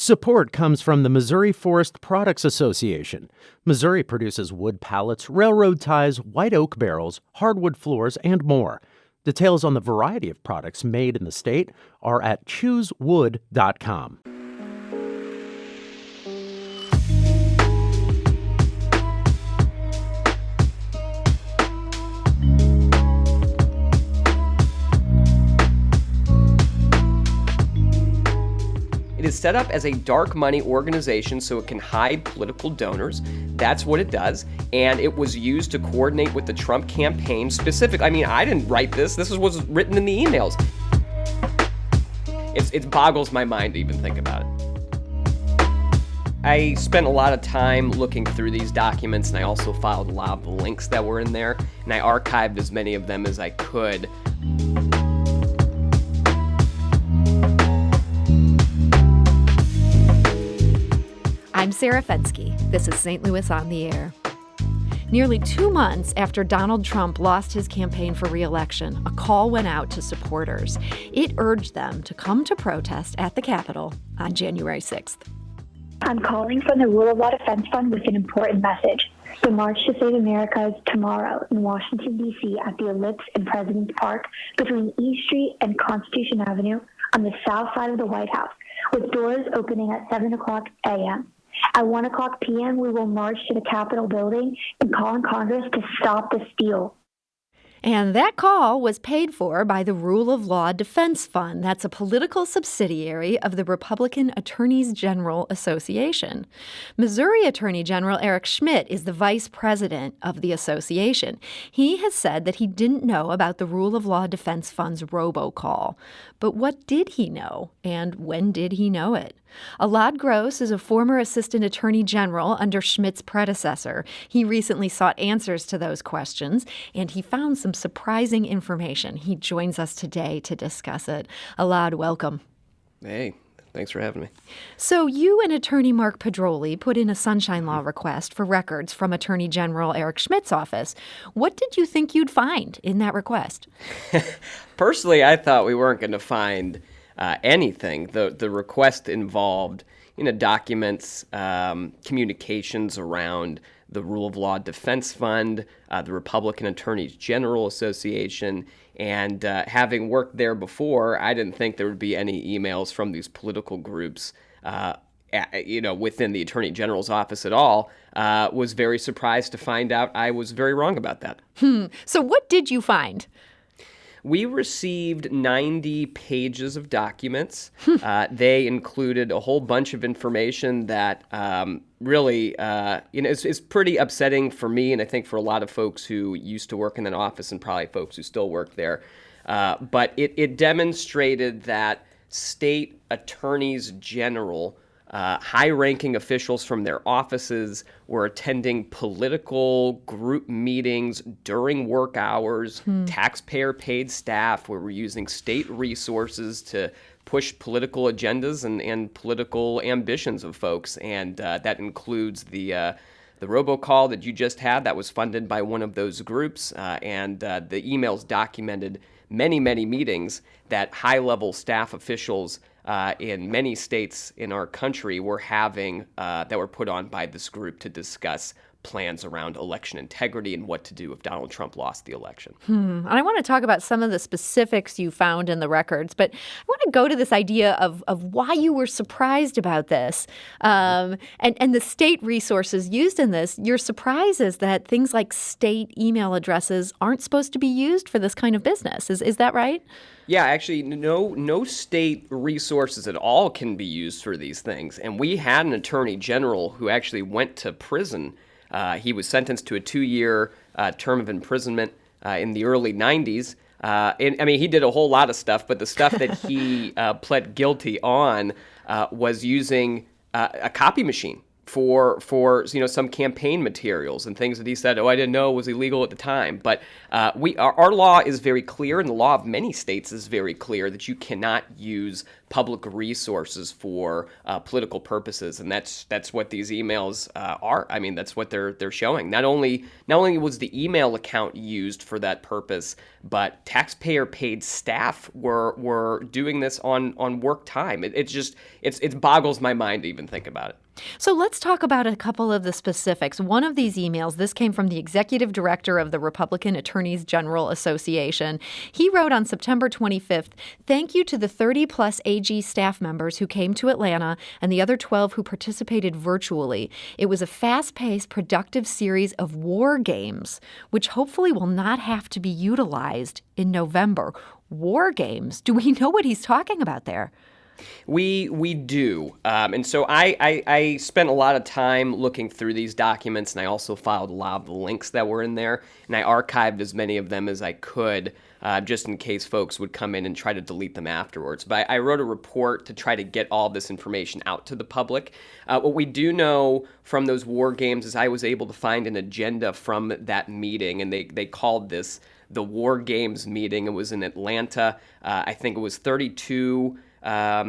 Support comes from the Missouri Forest Products Association. Missouri produces wood pallets, railroad ties, white oak barrels, hardwood floors, and more. Details on the variety of products made in the state are at choosewood.com. It is set up as a dark money organization so it can hide political donors. That's what it does. And it was used to coordinate with the Trump campaign specifically. I mean, I didn't write this. This was written in the emails. It boggles my mind to even think about it. I spent a lot of time looking through these documents, and I also filed a lot of the links that were in there, and I archived as many of them as I could. I'm Sarah Fensky. This is St. Louis on the Air. Nearly 2 months after Donald Trump lost his campaign for re-election, a call went out to supporters. It urged them to come to protest at the Capitol on January 6th. I'm calling from the Rule of Law Defense Fund with an important message. The March to Save America is tomorrow in Washington, D.C. at the Ellipse in President's Park between E Street and Constitution Avenue on the south side of the White House, with doors opening at 7 o'clock a.m. At 1 o'clock p.m., we will march to the Capitol building and call on Congress to stop the steal. And that call was paid for by the Rule of Law Defense Fund. That's a political subsidiary of the Republican Attorneys General Association. Missouri Attorney General Eric Schmitt is the vice president of the association. He has said that he didn't know about the Rule of Law Defense Fund's robocall. But what did he know, and when did he know it? Alad Gross is a former assistant attorney general under Schmitt's predecessor. He recently sought answers to those questions, and he found some surprising information. He joins us today to discuss it. Alad, welcome. Hey, thanks for having me. So you and attorney Mark Pedroli put in a sunshine law request for records from Attorney General Eric Schmitt's office. What did you think you'd find in that request? Personally, I thought we weren't going to find anything. The request involved, documents, communications around the Rule of Law Defense Fund, the Republican Attorneys General Association, and having worked there before, I didn't think there would be any emails from these political groups, within the Attorney General's office at all. Was very surprised to find out I was very wrong about that. So what did you find? We received 90 pages of documents. They included a whole bunch of information that really, is pretty upsetting for me, and I think for a lot of folks who used to work in that office and probably folks who still work there. But it demonstrated that state attorneys general, high-ranking officials from their offices were attending political group meetings during work hours. Taxpayer-paid staff were using state resources to push political agendas and political ambitions of folks, and that includes the robocall that you just had that was funded by one of those groups, and the emails documented many, many meetings that high-level staff officials in many states in our country were having that were put on by this group to discuss plans around election integrity and what to do if Donald Trump lost the election. And I want to talk about some of the specifics you found in the records, but I want to go to this idea of why you were surprised about this and the state resources used in this. Your surprise is that things like state email addresses aren't supposed to be used for this kind of business. Is that right? Yeah, actually, no state resources at all can be used for these things. And we had an attorney general who actually went to prison. He was sentenced to a 2-year term of imprisonment in the early 90s. He did a whole lot of stuff, but the stuff that he pled guilty on was using a copy machine for some campaign materials and things that he said, I didn't know was illegal at the time. But our law is very clear, and the law of many states is very clear that you cannot use public resources for political purposes, and that's what these emails are. I mean, that's what they're showing. Not only was the email account used for that purpose, but taxpayer-paid staff were doing this on work time. It boggles my mind to even think about it. So let's talk about a couple of the specifics. One of these emails, this came from the executive director of the Republican Attorneys General Association. He wrote on September 25th, "Thank you to the 30-plus AG staff members who came to Atlanta and the other 12 who participated virtually. It was a fast-paced, productive series of war games, which hopefully will not have to be utilized in November." War games? Do we know what he's talking about there? We do. And so I spent a lot of time looking through these documents, and I also filed a lot of the links that were in there, and I archived as many of them as I could, just in case folks would come in and try to delete them afterwards. But I wrote a report to try to get all this information out to the public. What we do know from those war games is I was able to find an agenda from that meeting, and they called this the War Games meeting. It was in Atlanta. I think it was 32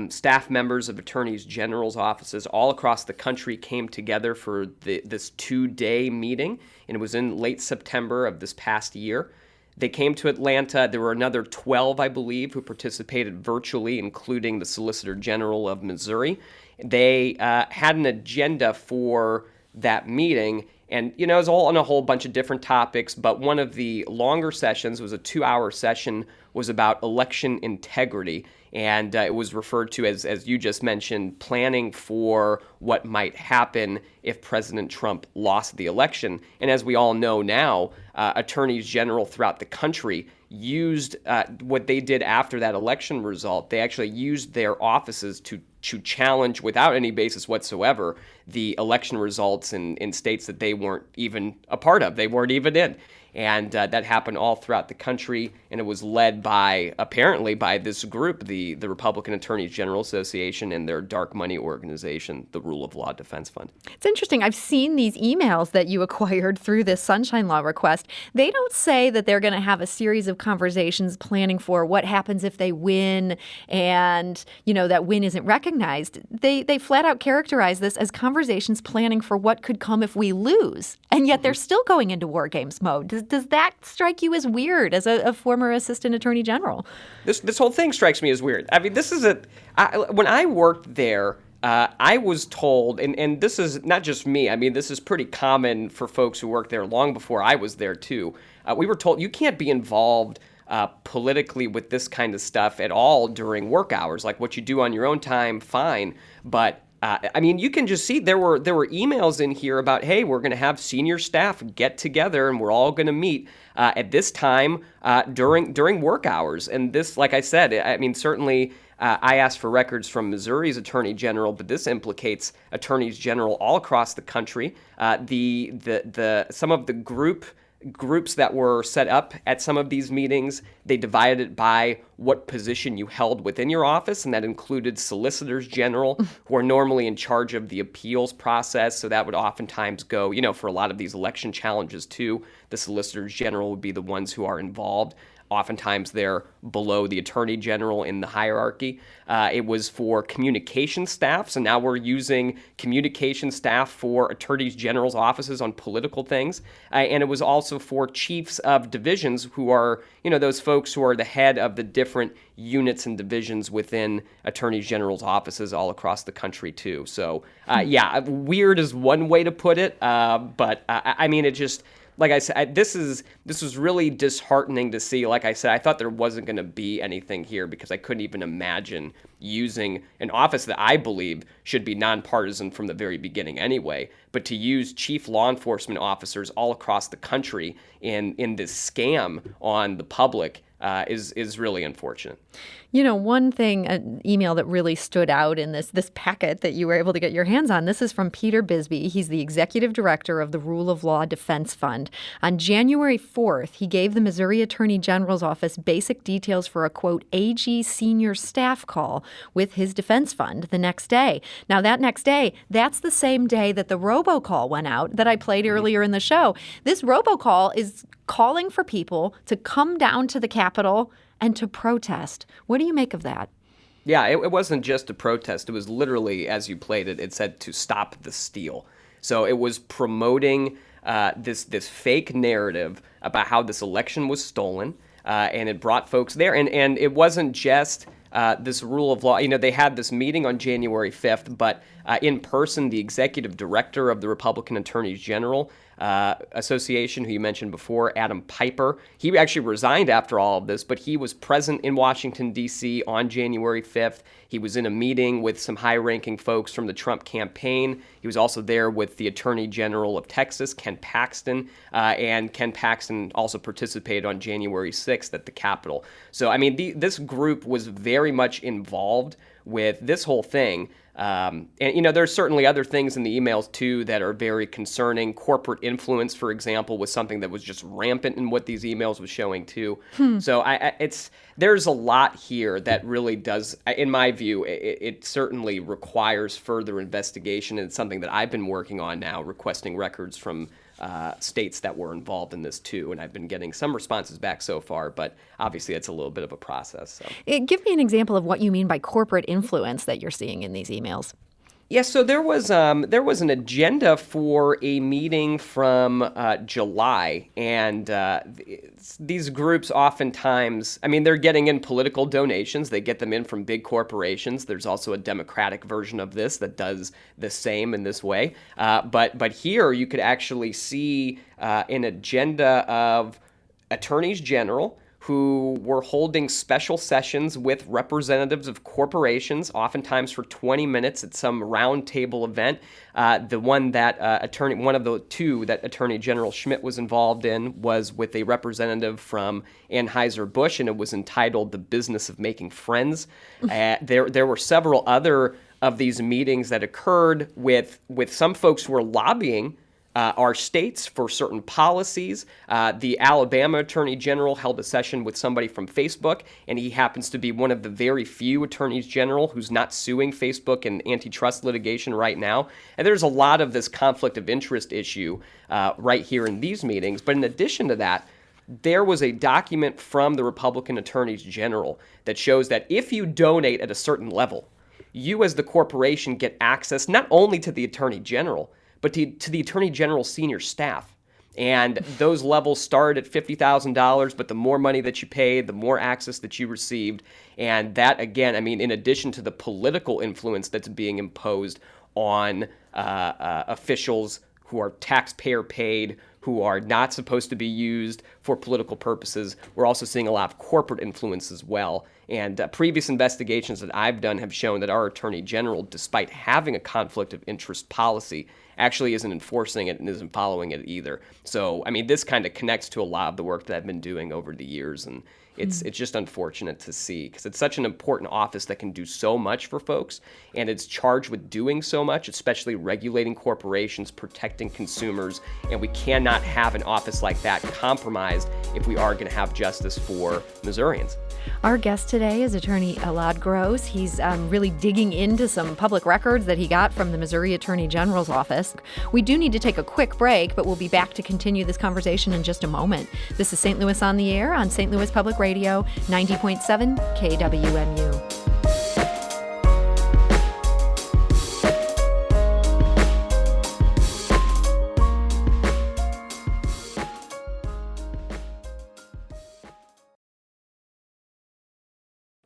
staff members of attorneys general's offices all across the country came together for this 2-day meeting, and it was in late September of this past year. They came to Atlanta. There were another 12, I believe, who participated virtually, including the Solicitor General of Missouri. They had an agenda for that meeting, and it was all on a whole bunch of different topics, but one of the longer sessions was a 2-hour session, was about election integrity. And it was referred to as you just mentioned, planning for what might happen if President Trump lost the election. And as we all know now, attorneys general throughout the country used what they did after that election result. They actually used their offices to challenge, without any basis whatsoever, the election results in states that they weren't even a part of. They weren't even in. And that happened all throughout the country, and it was led apparently by this group, the Republican Attorneys General Association and their dark money organization, the Rule of Law Defense Fund. It's interesting. I've seen these emails that you acquired through this Sunshine Law request. They don't say that they're going to have a series of conversations planning for what happens if they win and, that win isn't recognized. They flat out characterize this as conversations planning for what could come if we lose. And yet they're still going into war games mode. Does that strike you as weird as a former assistant attorney general? This whole thing strikes me as weird. I mean, when I worked there, I was told, and this is not just me, I mean, this is pretty common for folks who worked there long before I was there too. We were told you can't be involved politically with this kind of stuff at all during work hours. Like what you do on your own time, fine. But you can just see there were emails in here about, hey, we're going to have senior staff get together and we're all going to meet at this time during work hours. And this, like I said, certainly I asked for records from Missouri's attorney general, but this implicates attorneys general all across the country. Some of the groups that were set up at some of these meetings, they divided it by what position you held within your office, and that included solicitors general, who are normally in charge of the appeals process. So that would oftentimes go, for a lot of these election challenges too, the solicitors general would be the ones who are involved. Oftentimes they're below the attorney general in the hierarchy. It was for communication staff, so now we're using communication staff for attorneys general's offices on political things. And it was also for chiefs of divisions, who are, those folks who are the head of the different units and divisions within attorneys general's offices all across the country too. So weird is one way to put it, but it just... Like I said, this was really disheartening to see. Like I said, I thought there wasn't going to be anything here because I couldn't even imagine using an office that I believe should be nonpartisan from the very beginning anyway, but to use chief law enforcement officers all across the country in this scam on the public is really unfortunate. One thing, an email that really stood out in this packet that you were able to get your hands on, this is from Peter Bisbee. He's the executive director of the Rule of Law Defense Fund. On January 4th, he gave the Missouri Attorney General's office basic details for a, quote, AG senior staff call with his defense fund the next day. Now, that next day, that's the same day that the robocall went out that I played earlier in the show. This robocall is calling for people to come down to the Capitol and to protest. What do you make of that? Yeah, it wasn't just a protest. It was literally, as you played it, it said to stop the steal. So it was promoting this fake narrative about how this election was stolen, and it brought folks there. And it wasn't just this rule of law. They had this meeting on January 5th, but in person, the executive director of the Republican Attorneys General Association, who you mentioned before, Adam Piper, he actually resigned after all of this, but he was present in Washington, D.C. on January 5th. He was in a meeting with some high-ranking folks from the Trump campaign. He was also there with the Attorney General of Texas, Ken Paxton, and Ken Paxton also participated on January 6th at the Capitol. So, I mean, this group was very much involved with this whole thing. And, there's certainly other things in the emails, too, that are very concerning. Corporate influence, for example, was something that was just rampant in what these emails was showing, too. So there's a lot here that really does, in my view, it certainly requires further investigation. And it's something that I've been working on now, requesting records from states that were involved in this too, and I've been getting some responses back so far, but obviously it's a little bit of a process. So. Give me an example of what you mean by corporate influence that you're seeing in these emails. Yes, so there was an agenda for a meeting from July, and these groups oftentimes, I mean, they're getting in political donations. They get them in from big corporations. There's also a Democratic version of this that does the same in this way. But here you could actually see an agenda of attorneys general who were holding special sessions with representatives of corporations, oftentimes for 20 minutes at some roundtable event. One of the two that Attorney General Schmidt was involved in was with a representative from Anheuser-Busch, and it was entitled "The Business of Making Friends." There were several other of these meetings that occurred with some folks who were lobbying our states for certain policies. The Alabama Attorney General held a session with somebody from Facebook, and he happens to be one of the very few attorneys general who's not suing Facebook in antitrust litigation right now. And there's a lot of this conflict of interest issue right here in these meetings. But in addition to that, there was a document from the Republican Attorneys General that shows that if you donate at a certain level, you as the corporation get access not only to the Attorney General, but to the Attorney General's senior staff. And those levels start at $50,000, but the more money that you paid, the more access that you received. And that, again, I mean, in addition to the political influence that's being imposed on officials who are taxpayer paid, who are not supposed to be used for political purposes, we're also seeing a lot of corporate influence as well. And previous investigations that I've done have shown that our Attorney General, despite having a conflict of interest policy, actually isn't enforcing it and isn't following it either. So, I mean, this kind of connects to a lot of the work that I've been doing over the years, and it's just unfortunate to see, because it's such an important office that can do so much for folks, and it's charged with doing so much, especially regulating corporations, protecting consumers, and we cannot have an office like that compromised if we are going to have justice for Missourians. Our guest today is Attorney Elad Gross. He's really digging into some public records that he got from the Missouri Attorney General's office. We do need to take a quick break, but we'll be back to continue this conversation in just a moment. This is St. Louis on the Air on St. Louis Public Radio, 90.7 KWMU.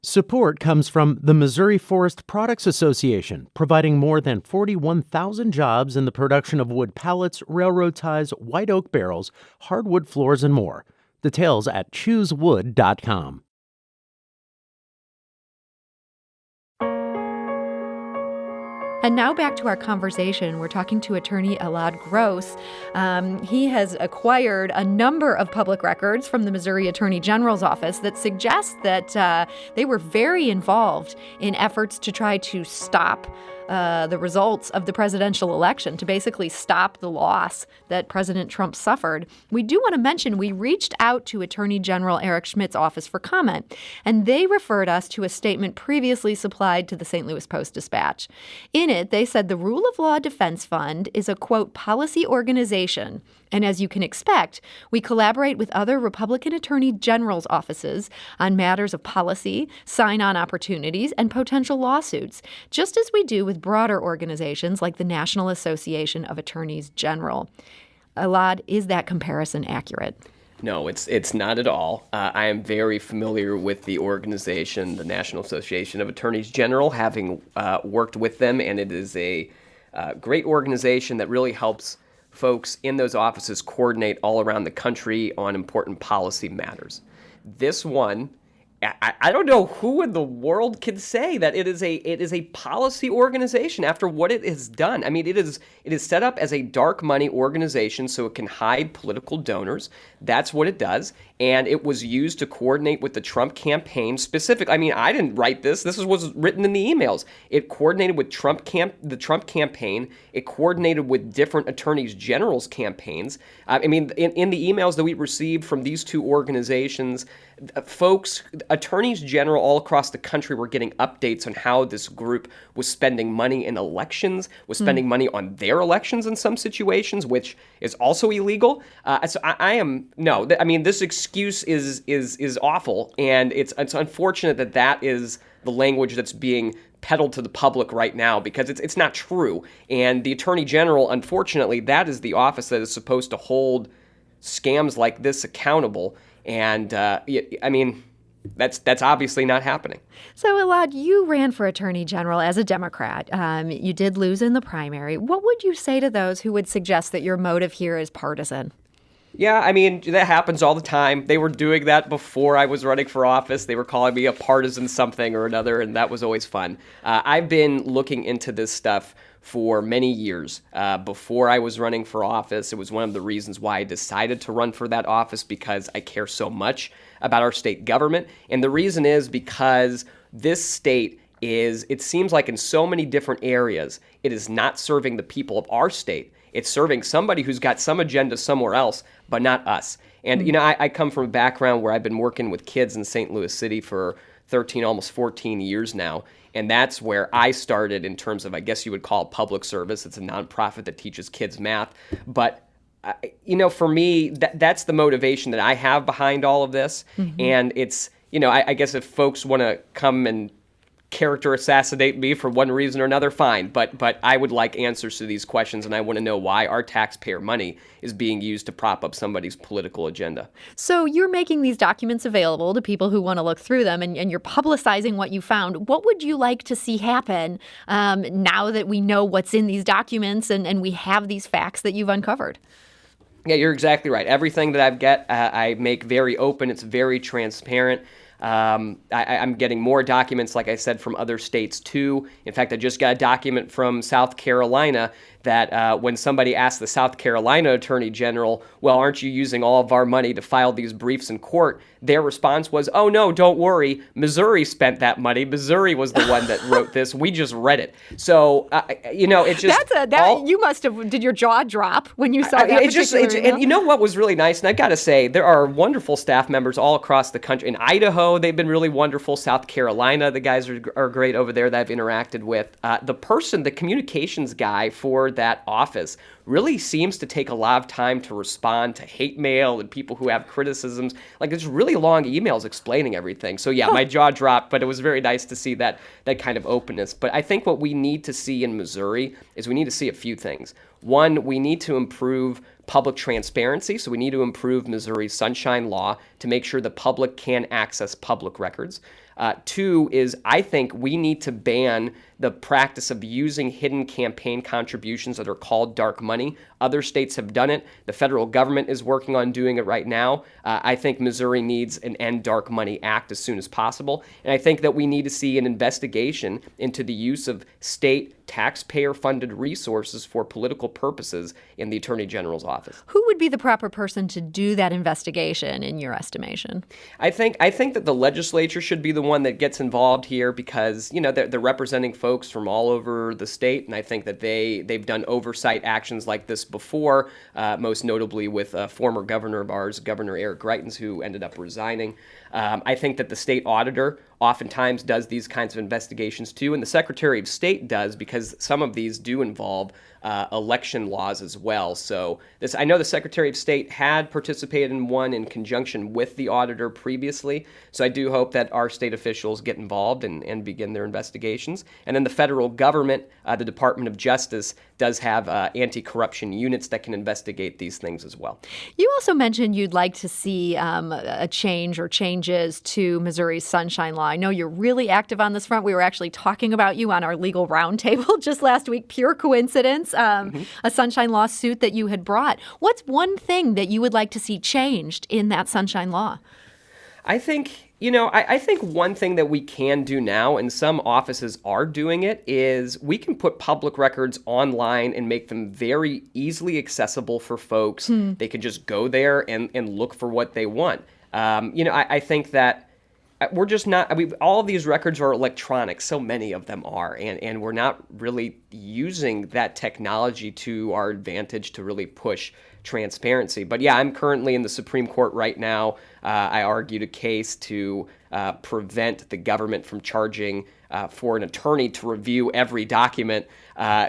Support comes from the Missouri Forest Products Association, providing more than 41,000 jobs in the production of wood pallets, railroad ties, white oak barrels, hardwood floors, and more. Details at choosewood.com. And now back to our conversation. We're talking to Attorney Elad Gross. He has acquired a number of public records from the Missouri Attorney General's office that suggest that they were very involved in efforts to try to stop the results of the presidential election, to basically stop the loss that President Trump suffered. We do want to mention we reached out to Attorney General Eric Schmidt's office for comment, and they referred us to a statement previously supplied to the St. Louis Post-Dispatch. In it, they said the Rule of Law Defense Fund is a, quote, policy organization. And as you can expect, we collaborate with other Republican Attorney General's offices on matters of policy, sign-on opportunities, and potential lawsuits, just as we do with broader organizations like the National Association of Attorneys General. Elad, is that comparison accurate? No, it's not at all. I am very familiar with the organization, the National Association of Attorneys General, having worked with them, and it is a great organization that really helps folks in those offices coordinate all around the country on important policy matters. This one, I don't know who in the world can say that it is a policy organization after what it has done. I mean, it is set up as a dark money organization so it can hide political donors. That's what it does. And it was used to coordinate with the Trump campaign specific. I mean, I didn't write this. This was written in the emails. It coordinated with the Trump campaign. It coordinated with different attorneys general's campaigns. I mean, in the emails that we received from these two organizations, folks, attorneys general all across the country were getting updates on how this group was spending money in elections, was spending money on their elections in some situations, which is also illegal. So I mean, this excuse is awful, and it's unfortunate that is the language that's being peddled to the public right now, because it's not true. And the Attorney General, unfortunately, that is the office that is supposed to hold scams like this accountable. And I mean, that's obviously not happening. So, Elad, you ran for Attorney General as a Democrat. You did lose in the primary. What would you say to those who would suggest that your motive here is partisan? Yeah, I mean, that happens all the time. They were doing that before I was running for office. They were calling me a partisan something or another, and that was always fun. I've been looking into this stuff for many years. Before I was running for office, it was one of the reasons why I decided to run for that office, because I care so much about our state government. And the reason is because this state it seems like in so many different areas, it is not serving the people of our state. It's serving somebody who's got some agenda somewhere else, but not us. And, you know, I come from a background where I've been working with kids in St. Louis City for 13, almost 14 years now. And that's where I started in terms of, I guess you would call it public service. It's a nonprofit that teaches kids math. But, you know, for me, that's the motivation that I have behind all of this. Mm-hmm. And it's, you know, I guess if folks want to come and character assassinate me for one reason or another, fine. But I would like answers to these questions, and I want to know why our taxpayer money is being used to prop up somebody's political agenda. So you're making these documents available to people who want to look through them, and you're publicizing what you found. What would you like to see happen now that we know what's in these documents and we have these facts that you've uncovered? Yeah, you're exactly right. Everything that I make very open. It's very transparent. I'm getting more documents, like I said, from other states too. In fact, I just got a document from South Carolina that when somebody asked the South Carolina Attorney General, well, aren't you using all of our money to file these briefs in court? Their response was, oh, no, don't worry. Missouri spent that money. Missouri was the one that wrote this. We just read it. So, you know, it's just... You must have... Did your jaw drop when you saw that And you know what was really nice? And I've got to say, there are wonderful staff members all across the country. In Idaho, they've been really wonderful. South Carolina, the guys are great over there that I've interacted with. The communications guy for that office really seems to take a lot of time to respond to hate mail and people who have criticisms. Like, there's really long emails explaining everything. So yeah, my jaw dropped, but it was very nice to see that kind of openness. But I think what we need to see in Missouri is we need to see a few things. One, we need to improve public transparency. So we need to improve Missouri's Sunshine Law to make sure the public can access public records. Two is, I think we need to ban the practice of using hidden campaign contributions that are called dark money. Other states have done it. The federal government is working on doing it right now. I think Missouri needs an End Dark Money Act as soon as possible. And I think that we need to see an investigation into the use of state taxpayer-funded resources for political purposes in the Attorney General's office. Who would be the proper person to do that investigation, in your estimation? I think that the legislature should be the one that gets involved here, because, you know, they're representing folks from all over the state, and I think that they've done oversight actions like this before, most notably with a former governor of ours, Governor Eric Greitens, who ended up resigning. I think that the state auditor oftentimes does these kinds of investigations too, and the Secretary of State does, because some of these do involve election laws as well. So I know the Secretary of State had participated in one in conjunction with the auditor previously. So I do hope that our state officials get involved and begin their investigations. And then the federal government, the Department of Justice, does have anti-corruption units that can investigate these things as well. You also mentioned you'd like to see a change or changes to Missouri's Sunshine Law. I know you're really active on this front. We were actually talking about you on our legal roundtable just last week. Pure coincidence, a Sunshine Law suit that you had brought. What's one thing that you would like to see changed in that Sunshine Law? I think, I think one thing that we can do now, and some offices are doing it, is we can put public records online and make them very easily accessible for folks. They can just go there and look for what they want. I think that we're just not, all of these records are electronic, so many of them are, and we're not really using that technology to our advantage to really push transparency. But yeah, I'm currently in the Supreme Court right now. I argued a case to prevent the government from charging for an attorney to review every document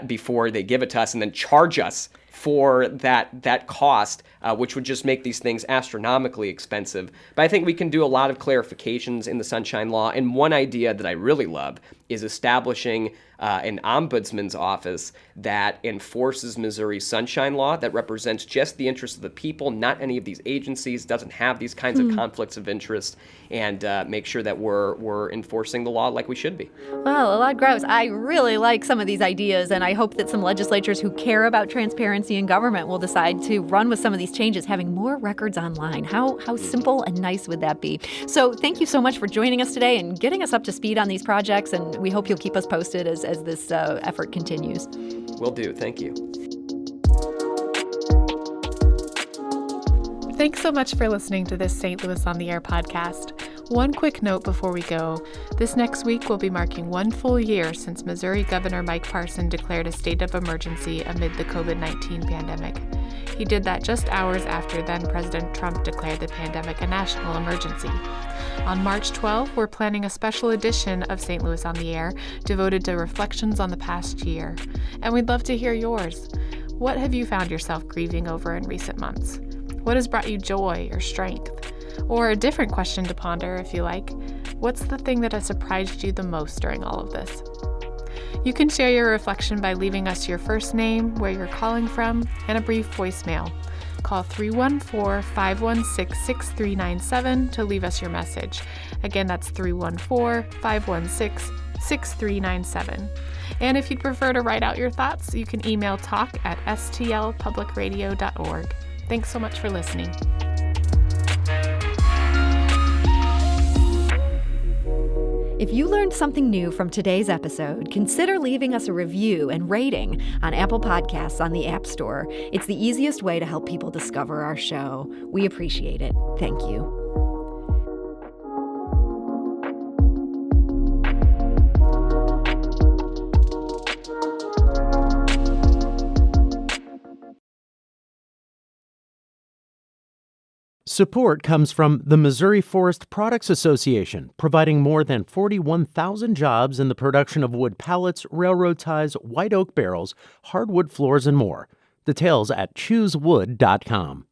before they give it to us and then charge us for that cost, which would just make these things astronomically expensive. But I think we can do a lot of clarifications in the Sunshine Law. And one idea that I really love is establishing an ombudsman's office that enforces Missouri's Sunshine Law, that represents just the interests of the people, not any of these agencies, doesn't have these kinds of conflicts of interest, and make sure that we're enforcing the law like we should be. Well, a lot gross. I really like some of these ideas, and I hope that some legislatures who care about transparency in government will decide to run with some of these changes, having more records online. How simple and nice would that be? So thank you so much for joining us today and getting us up to speed on these projects, and we hope you'll keep us posted as this effort continues. Will do. Thank you. Thanks so much for listening to this St. Louis on the Air podcast. One quick note before we go. This next week will be marking 1 full year since Missouri Governor Mike Parson declared a state of emergency amid the COVID-19 pandemic. He did that just hours after then-President Trump declared the pandemic a national emergency. On March 12, we're planning a special edition of St. Louis on the Air devoted to reflections on the past year. And we'd love to hear yours. What have you found yourself grieving over in recent months? What has brought you joy or strength? Or a different question to ponder, if you like. What's the thing that has surprised you the most during all of this? You can share your reflection by leaving us your first name, where you're calling from, and a brief voicemail. Call 314-516-6397 to leave us your message. Again, that's 314-516-6397. And if you'd prefer to write out your thoughts, you can email talk@stlpublicradio.org. Thanks so much for listening. If you learned something new from today's episode, consider leaving us a review and rating on Apple Podcasts on the App Store. It's the easiest way to help people discover our show. We appreciate it. Thank you. Support comes from the Missouri Forest Products Association, providing more than 41,000 jobs in the production of wood pallets, railroad ties, white oak barrels, hardwood floors, and more. Details at choosewood.com.